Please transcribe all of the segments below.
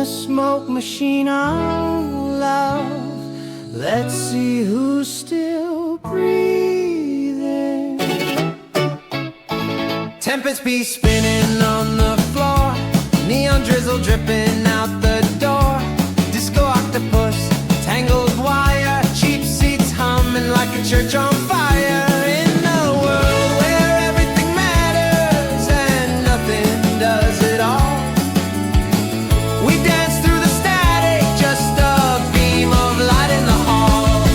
the smoke machine on love. Let's see who's still breathing. Tempest be spinning on the floor, neon drizzle dripping out the door. Disco octopus, tangled wire, cheap seats humming like a church on fire. In a world where everything matters and nothing does it all, we dance through the static, just a beam of light in the hall.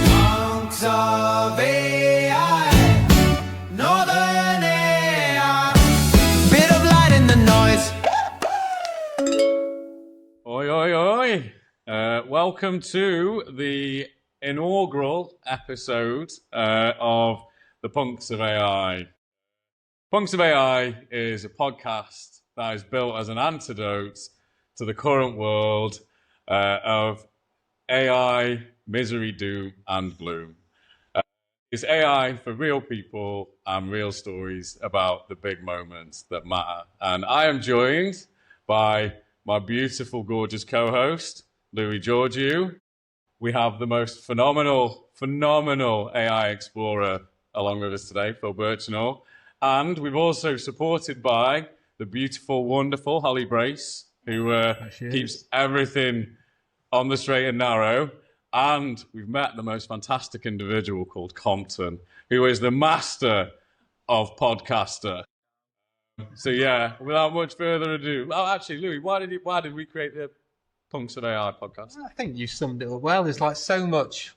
Punks of AI, northern AI, bit of light in the noise. Oi, oi, oi. Welcome to the inaugural episode of the Punks of AI. Punks of AI is a podcast that is built as an antidote to the current world of AI, misery, doom, and gloom. It's AI for real people and real stories about the big moments that matter. And I am joined by my beautiful, gorgeous co-host, Louis Georgiou. We have the most phenomenal AI explorer along with us today, Phil Birchenall. And we've also supported by the beautiful, wonderful Holly Brace, who keeps everything on the straight and narrow. And we've met the most fantastic individual called Compton, who is the master of podcaster. So yeah, without much further ado, actually, Louis, why did we create the Punks of AI podcast? I think you summed it up well. There's like so much,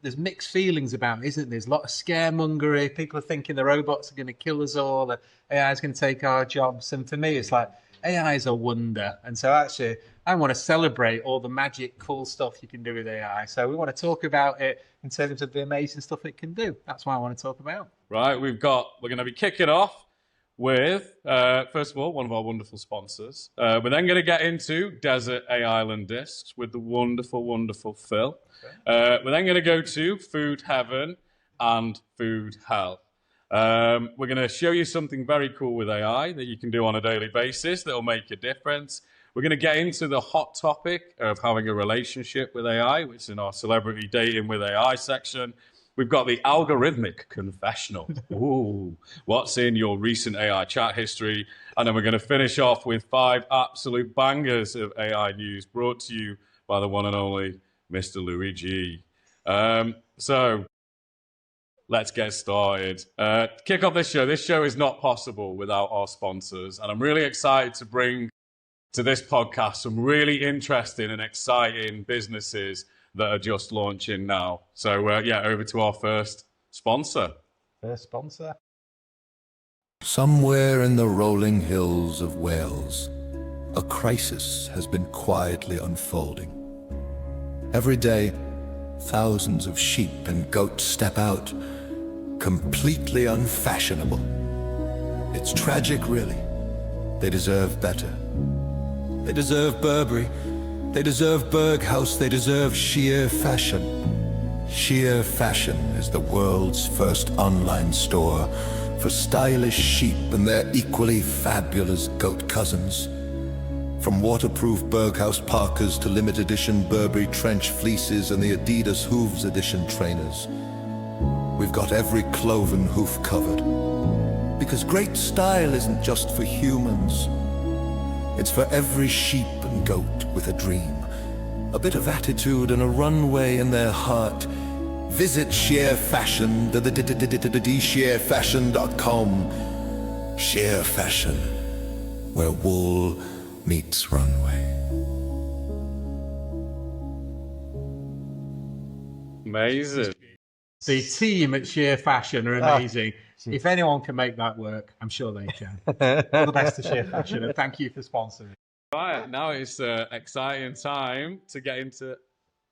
there's mixed feelings about it, isn't there? There's a lot of scaremongery. People are thinking the robots are going to kill us all, the AI is going to take our jobs. And for me, it's like AI is a wonder. And so actually, I want to celebrate all the magic, cool stuff you can do with AI. So we want to talk about it in terms of the amazing stuff it can do. That's what I want to talk about. Right, we're going to be kicking off with, first of all, one of our wonderful sponsors. We're then going to get into Desert AIsland Discs with the wonderful, wonderful Phil. Okay. We're then going to go to Food Heaven and Food Hell. We're going to show you something very cool with AI that you can do on a daily basis that will make a difference. We're going to get into the hot topic of having a relationship with AI, which is in our Celebrity Dating with AI section. We've got the algorithmic confessional. Ooh, what's in your recent AI chat history? And then we're going to finish off with 5 absolute bangers of AI news brought to you by the one and only Mr. Louis G. So let's get started. Kick off this show. This show is not possible without our sponsors. And I'm really excited to bring to this podcast some really interesting and exciting businesses that are just launching now. So over to our first sponsor. Somewhere in the rolling hills of Wales, a crisis has been quietly unfolding. Every day, thousands of sheep and goats step out, completely unfashionable. It's tragic, really. They deserve better. They deserve Burberry. They deserve Berghaus. They deserve sheer fashion. Sheer Fashion is the world's first online store for stylish sheep and their equally fabulous goat cousins. From waterproof Berghaus parkas to limited edition Burberry trench fleeces and the Adidas Hooves edition trainers, we've got every cloven hoof covered. Because great style isn't just for humans. It's for every sheep and goat with a dream, a bit of attitude and a runway in their heart. Visit Sheer Fashion, sheerfashion.com. Sheer Fashion, where wool meets runway. Amazing. The team at Sheer Fashion are amazing. If anyone can make that work, I'm sure they can. All the best to Sheer Fashion, and thank you for sponsoring. Right, now it's an exciting time to get into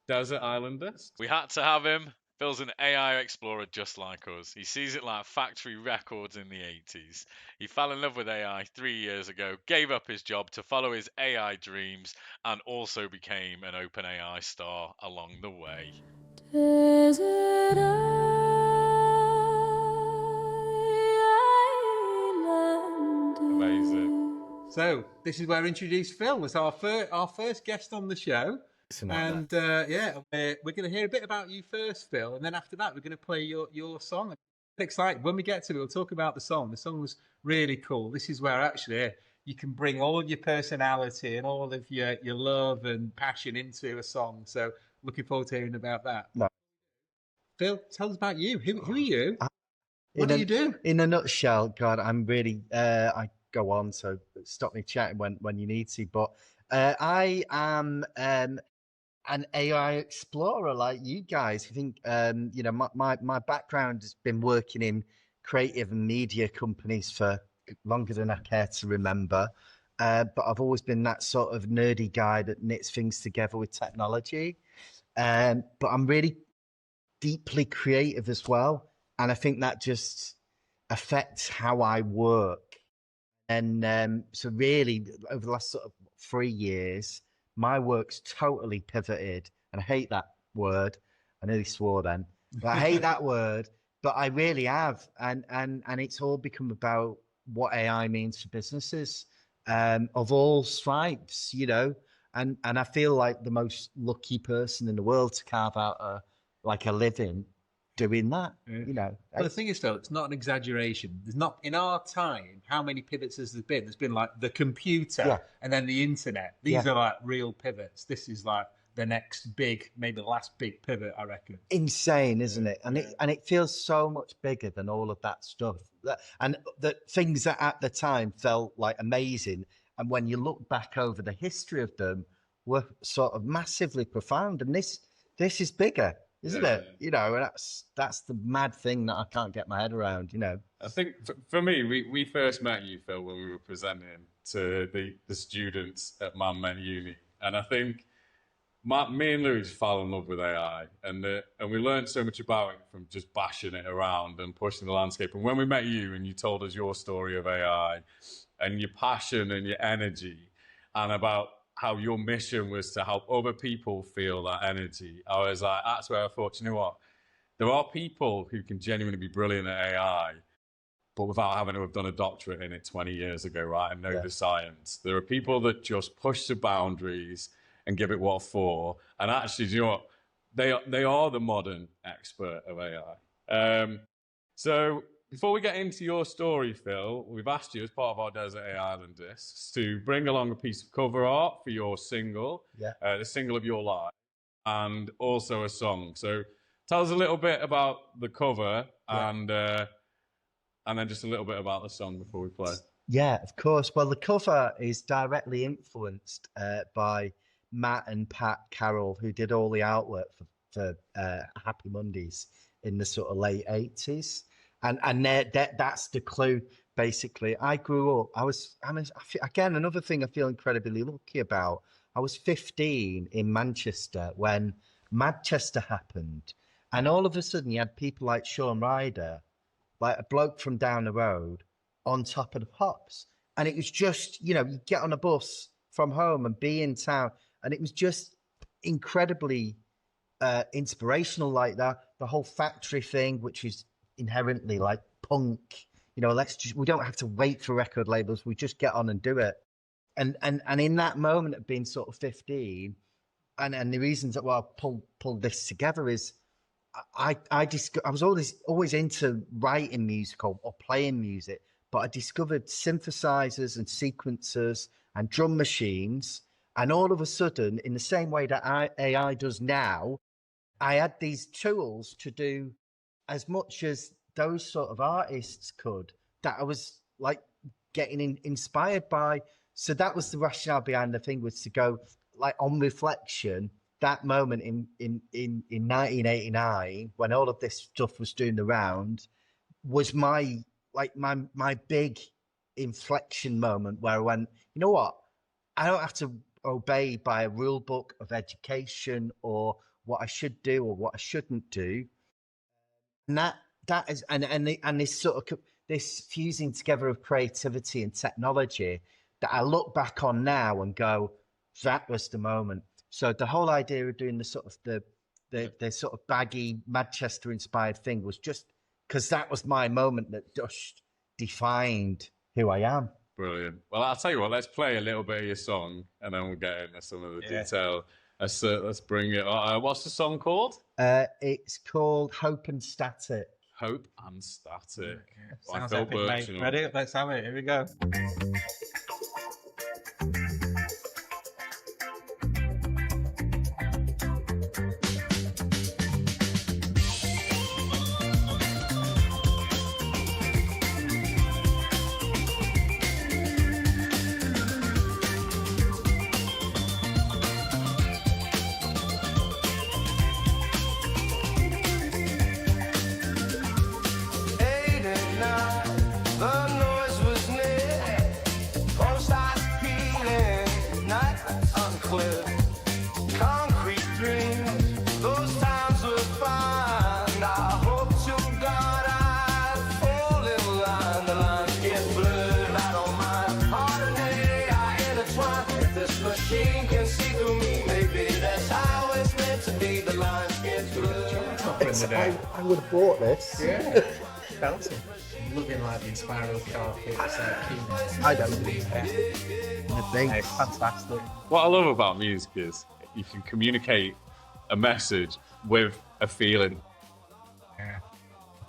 Desert AIsland Discs. We had to have him. Phil's an AI explorer just like us. He sees it like factory records in the 80s. He fell in love with AI 3 years ago, gave up his job to follow his AI dreams, and also became an OpenAI star along the way. Desert Island. Amazing. So this is where I introduce Phil as our first guest on the show. And we're going to hear a bit about you first, Phil, and then after that we're going to play your song. I'm excited. When we get to it, we'll talk about the song. The song was really cool. This is where actually you can bring all of your personality and all of your love and passion into a song. So looking forward to hearing about that. No. Phil, tell us about you. Who are you? What do you do? In a nutshell, God, I'm really, I go on, so stop me chatting when you need to. But I am an AI explorer like you guys. I think, my background has been working in creative and media companies for longer than I care to remember. But I've always been that sort of nerdy guy that knits things together with technology. But I'm really deeply creative as well. And I think that just affects how I work. And so really, over the last sort of 3 years, my work's totally pivoted. And I hate that word. I nearly swore then. But I hate that word. But I really have. And it's all become about what AI means for businesses of all stripes, you know. And I feel like the most lucky person in the world to carve out a living doing that, you know. But the thing is, Phil, it's not an exaggeration. There's not, in our time, how many pivots has there been? There's been like the computer and then the internet. These are like real pivots. This is like the next big, maybe the last big pivot, I reckon. Insane, isn't it? And it feels so much bigger than all of that stuff. And the things that at the time felt like amazing, and when you look back over the history of them, were sort of massively profound. And this is bigger, isn't it? You know, and that's the mad thing that I can't get my head around, you know. I think for me, we first met you, Phil, when we were presenting to the students at Man Uni. And I think me and Louis fell in love with AI, and we learned so much about it from just bashing it around and pushing the landscape. And when we met you and you told us your story of AI and your passion and your energy and about how your mission was to help other people feel that energy, I was like, that's where I thought, you know what? There are people who can genuinely be brilliant at AI, but without having to have done a doctorate in it 20 years ago, right? And know the science. There are people that just push the boundaries and give it what for. And actually, do you know what? They are the modern expert of AI. So before we get into your story, Phil, we've asked you as part of our Desert AIsland Discs to bring along a piece of cover art for your single, the single of your life, and also a song. So tell us a little bit about the cover and then just a little bit about the song before we play. Yeah, of course. Well, the cover is directly influenced by Matt and Pat Carroll, who did all the artwork for Happy Mondays in the sort of late 80s. And that's the clue, basically. I grew up, again, another thing I feel incredibly lucky about. I was 15 in Manchester when Manchester happened. And all of a sudden you had people like Sean Ryder, like a bloke from down the road, on top of the pops. And it was just, you know, you get on a bus from home and be in town. And it was just incredibly inspirational like that. The whole factory thing, which is inherently like punk, you know, we don't have to wait for record labels. We just get on and do it. And in that moment of being sort of 15, and the reasons that I pulled this together is I was always into writing music or playing music, but I discovered synthesizers and sequencers and drum machines. And all of a sudden, in the same way that AI does now, I had these tools to do as much as those sort of artists could, that I was like getting inspired by. So that was the rationale behind the thing, was to go like on reflection, that moment in 1989, when all of this stuff was doing the round, was my big inflection moment where I went, you know what? I don't have to obey by a rule book of education or what I should do or what I shouldn't do. And that is this sort of this fusing together of creativity and technology that I look back on now and go, that was the moment. So the whole idea of doing the sort of the sort of baggy Manchester inspired thing was just because that was my moment that just defined who I am. Brilliant. Well, I'll tell you what, let's play a little bit of your song and then we'll get into some of the detail. Let's bring it. What's the song called? It's called Hope and Static. Hope and Static. By Sounds Phil epic, mate. Birchenall. Ready? Let's have it. Here we go. The noise was near. Phone starts peeling. Night unclear. Concrete dreams. Those times were fine. I hope to God I fall in line. The lines get blurred. I don't mind. Heart and AI intertwine. If this machine can see through me, maybe that's how it's meant to be. The lines get blurred. I would have bought this. Yeah. Belting. Looking like the spiral carpet. I don't believe that. I think. Hey, fantastic. What I love about music is you can communicate a message with a feeling. Yeah.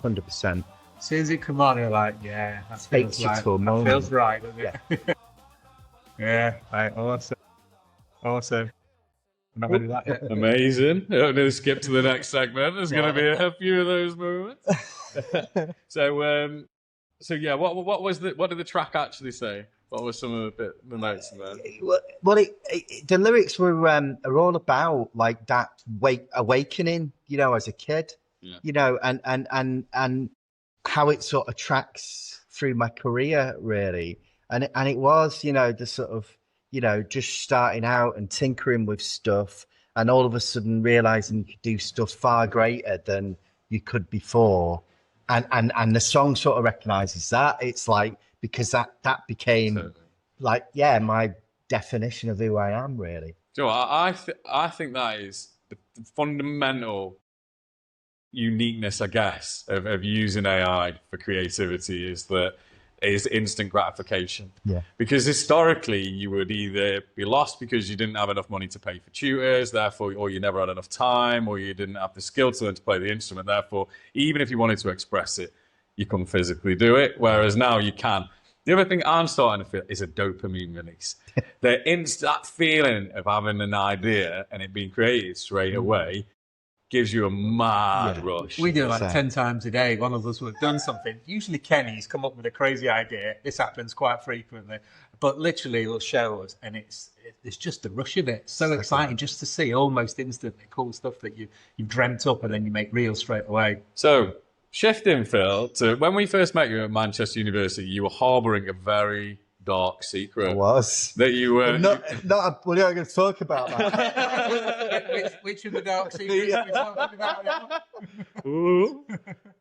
100%. As soon as it come on, you're like, yeah, that Takes feels you like, to a that moment. feels right, doesn't it? Yeah, right, awesome. Awesome. I'm not ready to that yet. Amazing. I'm going to skip to the next segment. There's going to be a few of those moments. So yeah, what did the track actually say? What were some of the notes in there? Well, the lyrics were are all about like that awakening, you know, as a kid, you know, and how it sort of tracks through my career, really. And it was, you know, the sort of, you know, just starting out and tinkering with stuff, and all of a sudden realizing you could do stuff far greater than you could before. And the song sort of recognizes that. It's like, because that became like, yeah, my definition of who I am, really. Do you know what? I think that is the fundamental uniqueness, I guess, of using AI for creativity is instant gratification. Yeah. Because historically, you would either be lost because you didn't have enough money to pay for tutors, therefore, or you never had enough time, or you didn't have the skill to learn to play the instrument. Therefore, even if you wanted to express it, you couldn't physically do it. Whereas now you can. The other thing I'm starting to feel is a dopamine release. That feeling of having an idea and it being created straight away gives you a mad rush. We do it like 10 times a day. One of us will have done something. Usually Kenny's come up with a crazy idea. This happens quite frequently. But literally he'll show us, and it's just the rush of it. So exciting just to see almost instantly cool stuff that you've dreamt up and then you make real straight away. So, shifting, Phil, to when we first met you at Manchester University, you were harbouring a very dark secret. I was. That you were... We're not going to talk about that. which of the dark secrets are we talking about now? Ooh,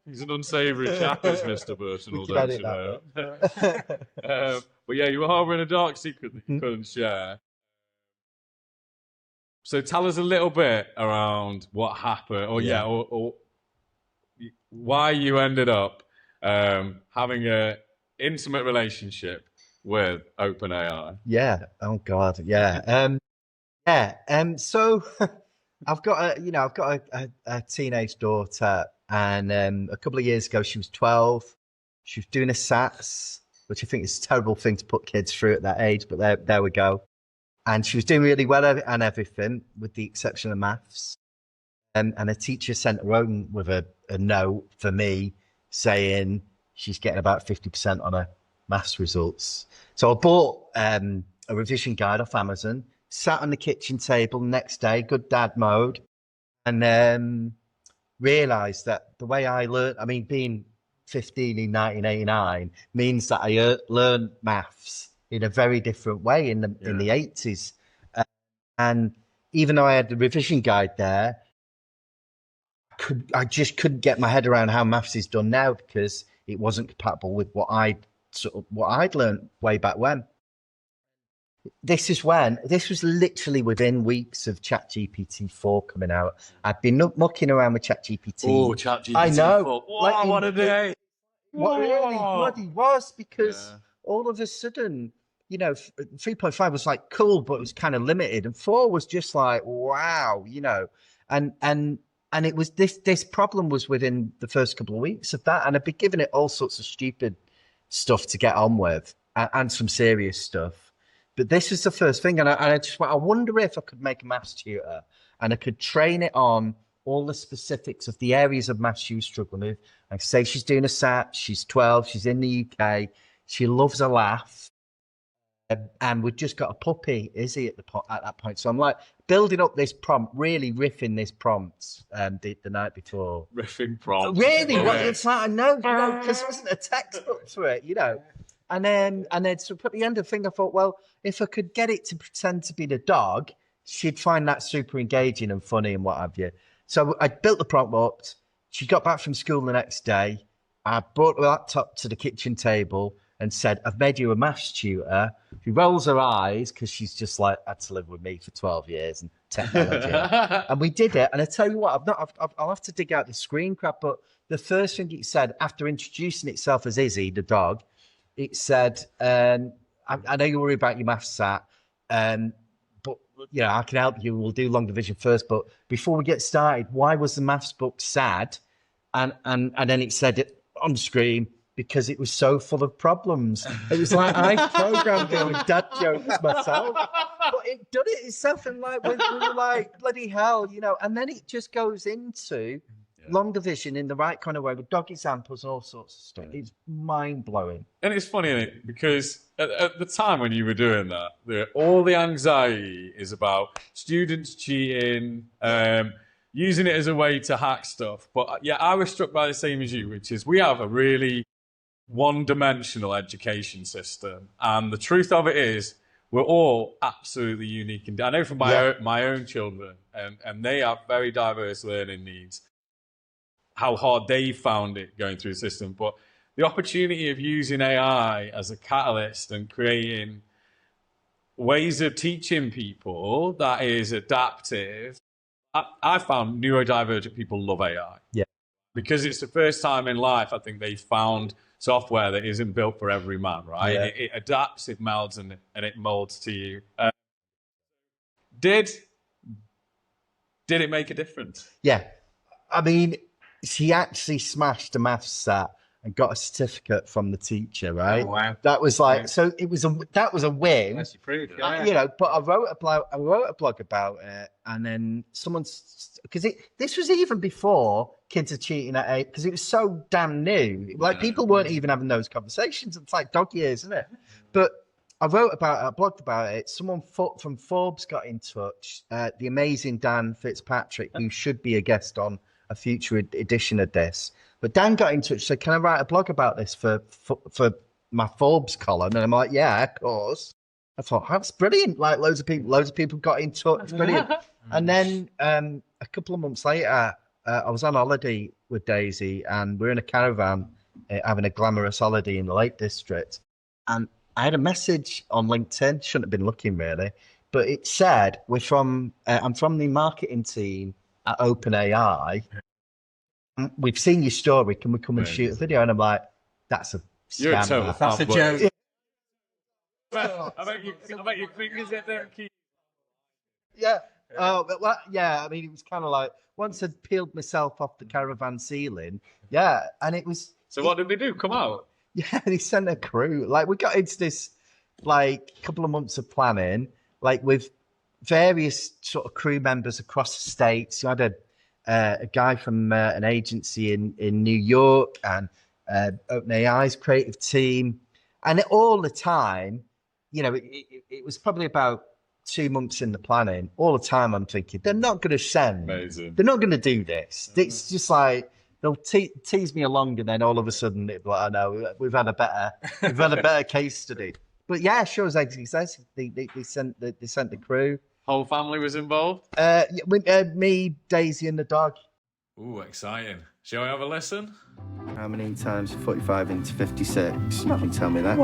he's an unsavoury chap, is Mr. Birchenall, don't you know? But yeah, you were harbouring a dark secret that you couldn't share. So tell us a little bit around what happened, or why you ended up having an intimate relationship with OpenAI. Yeah. Oh God. Yeah. So I've got a teenage daughter, and a couple of years ago she was 12. She was doing a SATs, which I think is a terrible thing to put kids through at that age, but there we go. And she was doing really well and everything, with the exception of maths. And a teacher sent her home with a note for me saying she's getting about 50% on her maths results. So I bought a revision guide off Amazon, sat on the kitchen table next day, good dad mode, and realised that the way I learned, I mean, being 15 in 1989 means that I learned maths in a very different way in the 80s. And even though I had the revision guide there, I just couldn't get my head around how maths is done now, because it wasn't compatible with what I'd learned way back when. This was literally within weeks of ChatGPT 4 coming out. I'd been mucking around with ChatGPT. Oh, ChatGPT 4. I know. Whoa, what a day. What really bloody was, because all of a sudden, 3.5 was like cool, but it was kind of limited, and 4 was just like wow, and it was this problem was within the first couple of weeks of that, and I'd be giving it all sorts of stupid stuff to get on with, and some serious stuff. But this was the first thing, and I just went, I wonder if I could make a maths tutor, and I could train it on all the specifics of the areas of maths she was struggling with. Like say she's doing a SAT, she's 12, she's in the UK, she loves a laugh. And we've just got a puppy, Izzy, at that point. So I'm like building up this prompt, really riffing this prompt the night before. Riffing prompt. Really? Well, it's like, I know, because there wasn't a textbook for it, And then so at the end of the thing, I thought, well, if I could get it to pretend to be the dog, she'd find that super engaging and funny and what have you. So I built the prompt up. She got back from school the next day. I brought the laptop to the kitchen table and said, I've made you a maths tutor. She rolls her eyes because she's just like had to live with me for 12 years and technology. And we did it. And I tell you what, I'll have to dig out the screen grab, but the first thing it said after introducing itself as Izzy, the dog, it said, I know you worry about your maths SAT, but I can help you. We'll do long division first. But before we get started, why was the maths book sad? And then it said it on the screen, because it was so full of problems. It was like I programmed it with dad jokes myself. But it done it itself, and we were like, bloody hell, and then it just goes into long division in the right kind of way with dog examples and all sorts of stuff. It's mind-blowing. And it's funny, isn't it? Because at the time when you were doing that, all the anxiety is about students cheating, using it as a way to hack stuff. But yeah, I was struck by the same as you, which is we have a really one-dimensional education system, and the truth of it is we're all absolutely unique. And I know from my own children, and they have very diverse learning needs, how hard they found it going through the system. But the opportunity of using AI as a catalyst and creating ways of teaching people that is adaptive, I found neurodivergent people love AI. Yeah. Because it's the first time in life, I think they found software that isn't built for every man, right? Yeah. It adapts, it melds, and it molds to you. Did it make a difference? Yeah. I mean, she actually smashed a maths SAT and got a certificate from the teacher, right? Oh, wow. That was like, so that was a win. Unless you proved it. But I wrote a blog about it, and then because this was even before kids are cheating at 8, because it was so damn new. Like people weren't even having those conversations. It's like dog years, isn't it? But I blogged about it. Someone from Forbes got in touch. The amazing Dan Fitzpatrick, who should be a guest on a future edition of this. But Dan got in touch, said, "Can I write a blog about this for my Forbes column?" And I'm like, "Yeah, of course." I thought, that's brilliant. Like loads of people got in touch. Brilliant. And then a couple of months later, I was on holiday with Daisy, and we're in a caravan having a glamorous holiday in the Lake District. And I had a message on LinkedIn. Shouldn't have been looking really, but it said, I'm from the marketing team at OpenAI. We've seen your story. Can we come and shoot a video? And I'm like, that's a scam. You're a total That's a joke. I bet your fingers get there. Yeah. Oh, well, yeah. I mean, it was kind of like once I'd peeled myself off the caravan ceiling. Yeah, and it was. So what did they do? Come out? Yeah, they sent a crew. Like we got into this like couple of months of planning, like with various sort of crew members across the states. You had a guy from an agency in New York, and OpenAI's creative team, and all the time, it was probably about 2 months in the planning. All the time, I'm thinking they're not going to send. Amazing. They're not going to do this. It's just like they'll tease me along, and then all of a sudden, it'll be like, "I know we've had a better case study." But yeah, sure as exactly says, they sent the crew. Whole family was involved? Me, Daisy, and the dog. Ooh, exciting. Shall we have a listen? How many times 45 into 56? You can tell me that.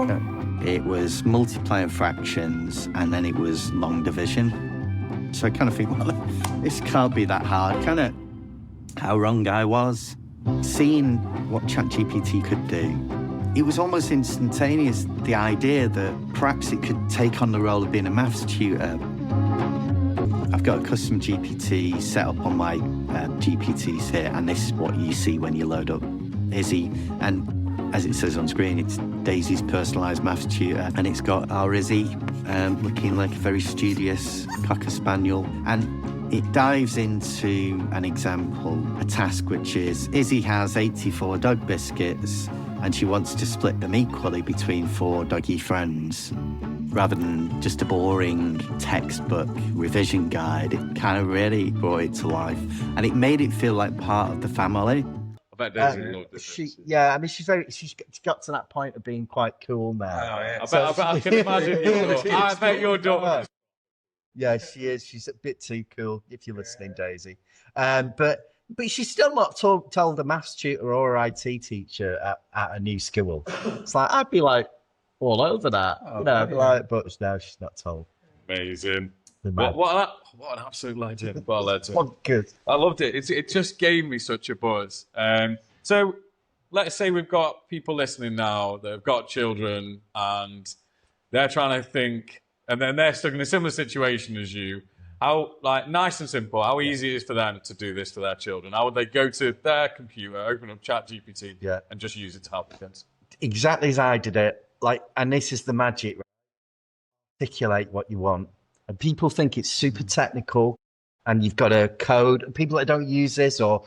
It was multiplying fractions, and then it was long division. So I kind of think, well, this can't be that hard, can it? How wrong I was. Seeing what ChatGPT could do, it was almost instantaneous, the idea that perhaps it could take on the role of being a maths tutor. I've got a custom GPT set up on my GPTs here, and this is what you see when you load up Izzy. And as it says on screen, it's Daisy's personalised maths tutor, and it's got our Izzy looking like a very studious Cocker Spaniel. And it dives into an example, a task which is Izzy has 84 dog biscuits, and she wants to split them equally between 4 doggy friends. Rather than just a boring textbook revision guide, it kind of really brought it to life. And it made it feel like part of the family. I bet Daisy loved it. I mean, she's got to that point of being quite cool now. I can imagine I bet your daughter. Yeah, she is. She's a bit too cool, if you're listening, Daisy. But she's still not told a maths tutor or an IT teacher at a new school. It's like, I'd be like all over that. But no, she's not told. Amazing. What an absolute legend. What a legend. What good. I loved it. It just gave me such a buzz. So let's say we've got people listening now that have got children and they're trying to think, and then they're stuck in a similar situation as you. How, like, nice and simple, how easy it is for them to do this for their children? How would they go to their computer, open up ChatGPT, and just use it to help their kids? Exactly as I did it. And this is the magic. Articulate what you want. And people think it's super technical and you've got a code. People that don't use this, or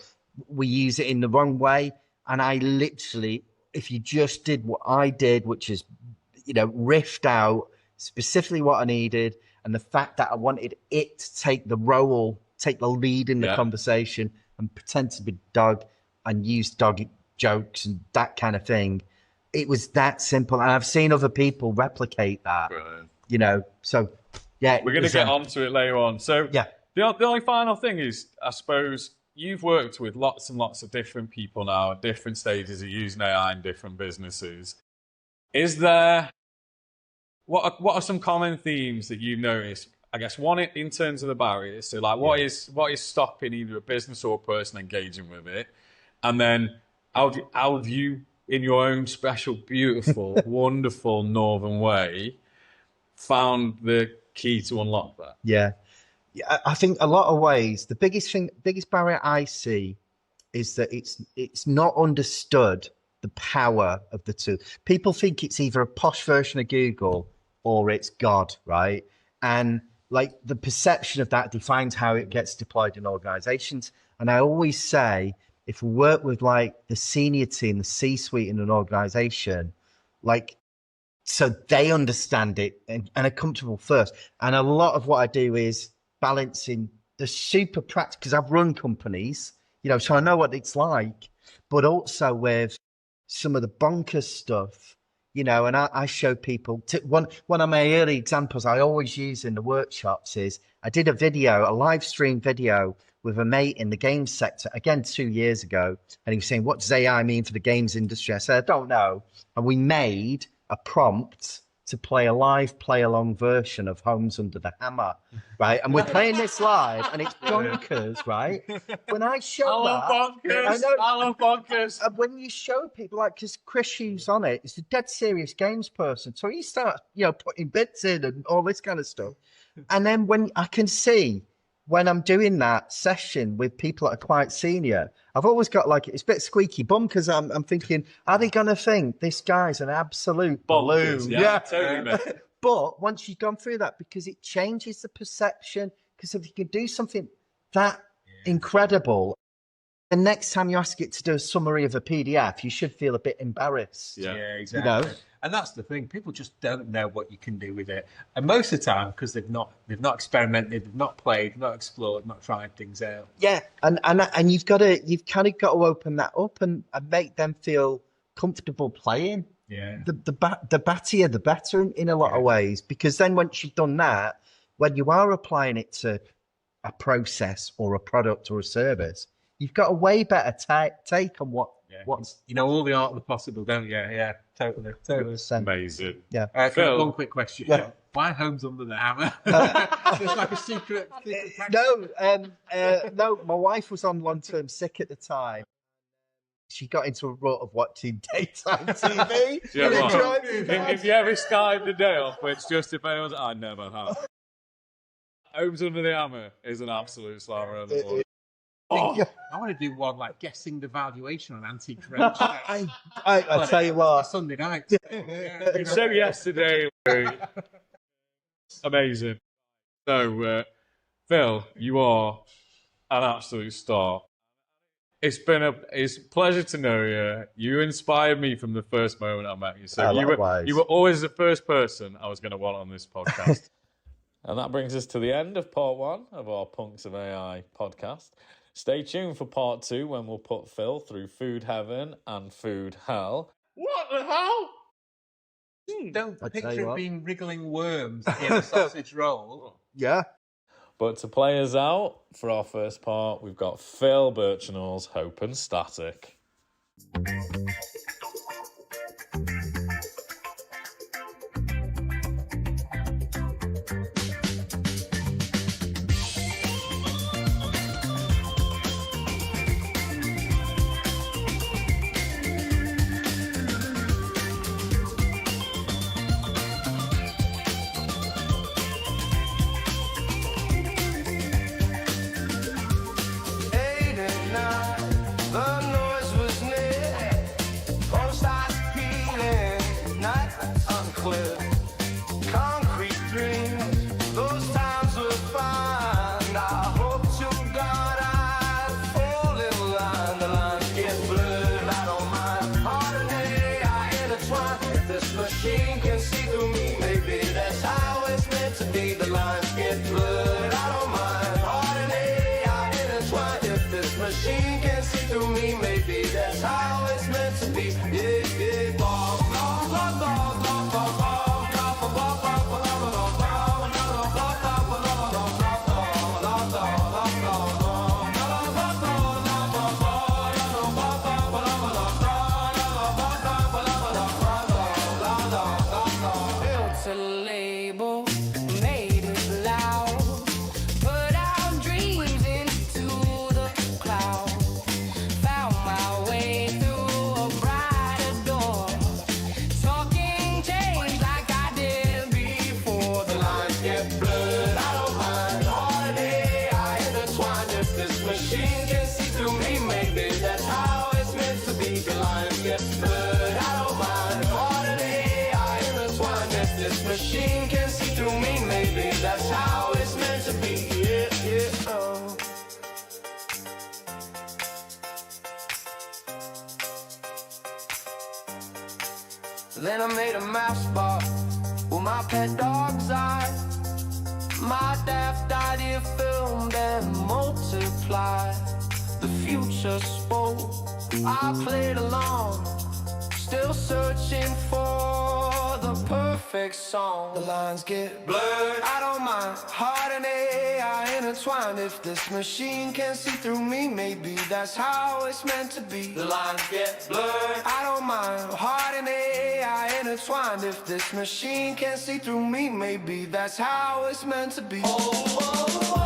we use it in the wrong way. And I literally, if you just did what I did, which is, riffed out specifically what I needed, and the fact that I wanted it to take the role, take the lead in the conversation and pretend to be dog and use dog jokes and that kind of thing. It was that simple. And I've seen other people replicate that, so yeah. We're going to get onto it later on. So the only final thing is, I suppose, you've worked with lots and lots of different people now at different stages of using AI in different businesses. Is there... What are some common themes that you've noticed? I guess one in terms of the barriers. So, like, what is stopping either a business or a person engaging with it? And then how have you, in your own special, beautiful, wonderful Northern way, found the key to unlock that? Yeah, I think a lot of ways. The biggest barrier I see is that it's not understood the power of the tool. People think it's either a posh version of Google or it's God, right? And the perception of that defines how it gets deployed in organizations. And I always say, if we work with the senior team, the C-suite in an organization, so they understand it and are comfortable first. And a lot of what I do is balancing the super practical, because I've run companies, so I know what it's like, but also with some of the bonkers stuff, and I show people. One of my early examples I always use in the workshops is I did a live stream video with a mate in the games sector, again 2 years ago, and he was saying, what does AI mean for the games industry? I said, I don't know. And we made a prompt to play a live play-along version of Homes Under the Hammer, right? And we're playing this live, and it's bonkers, right? When I show I love bonkers. And when you show people, because Chris Hughes on it, he's a dead serious games person, so he starts, putting bits in and all this kind of stuff. And then when I can see, when I'm doing that session with people that are quite senior, I've always got it's a bit squeaky bum, because I'm thinking, are they going to think this guy's an absolute balloon? Yeah, totally. But once you've gone through that, because it changes the perception, because if you can do something that incredible, the next time you ask it to do a summary of a PDF, you should feel a bit embarrassed. Yeah, exactly. And that's the thing. People just don't know what you can do with it. And most of the time, because they've not experimented, they've not played, not explored, not tried things out. Yeah, and you've kind of got to open that up and make them feel comfortable playing. Yeah. The battier, the better in a lot of ways, because then once you've done that, when you are applying it to a process or a product or a service, you've got a way better take on what's all the art of the possible, don't you? Yeah, totally. Amazing. Yeah. Phil, one quick question. Yeah. Why Homes Under the Hammer? It's like a secret No, my wife was on long-term sick at the time. she got into a rut of watching daytime TV. Yeah, and it right. drove me mad. If you ever started the day off with just if anyone's, I never have. Homes Under the Hammer is an absolute slammer of the morning. I want to do one like guessing the valuation on antique roadshows. I tell you what. Sunday night. You said yesterday, amazing. So, Phil, you are an absolute star. It's a pleasure to know you. You inspired me from the first moment I met you. So you were always the first person I was going to want on this podcast. And that brings us to the end of part 1 of our Punks of AI podcast. Stay tuned for part 2 when we'll put Phil through food heaven and food hell. What the hell? Don't I tell picture you it what. being wriggling worms in a sausage roll. Yeah. But to play us out for our first part, we've got Phil Birchenall's Hope and Static. Then I made a map spot with my pet dog's eye. My daft idea filmed and multiplied. The future spoke, I played along, still searching for the perfect song. The lines get blurred, I don't mind. Heart and AI intertwined. If this machine can see through me, maybe that's how it's meant to be. The lines get blurred, I don't mind. Heart and AI intertwined. If this machine can see through me, maybe that's how it's meant to be. Oh, oh, oh.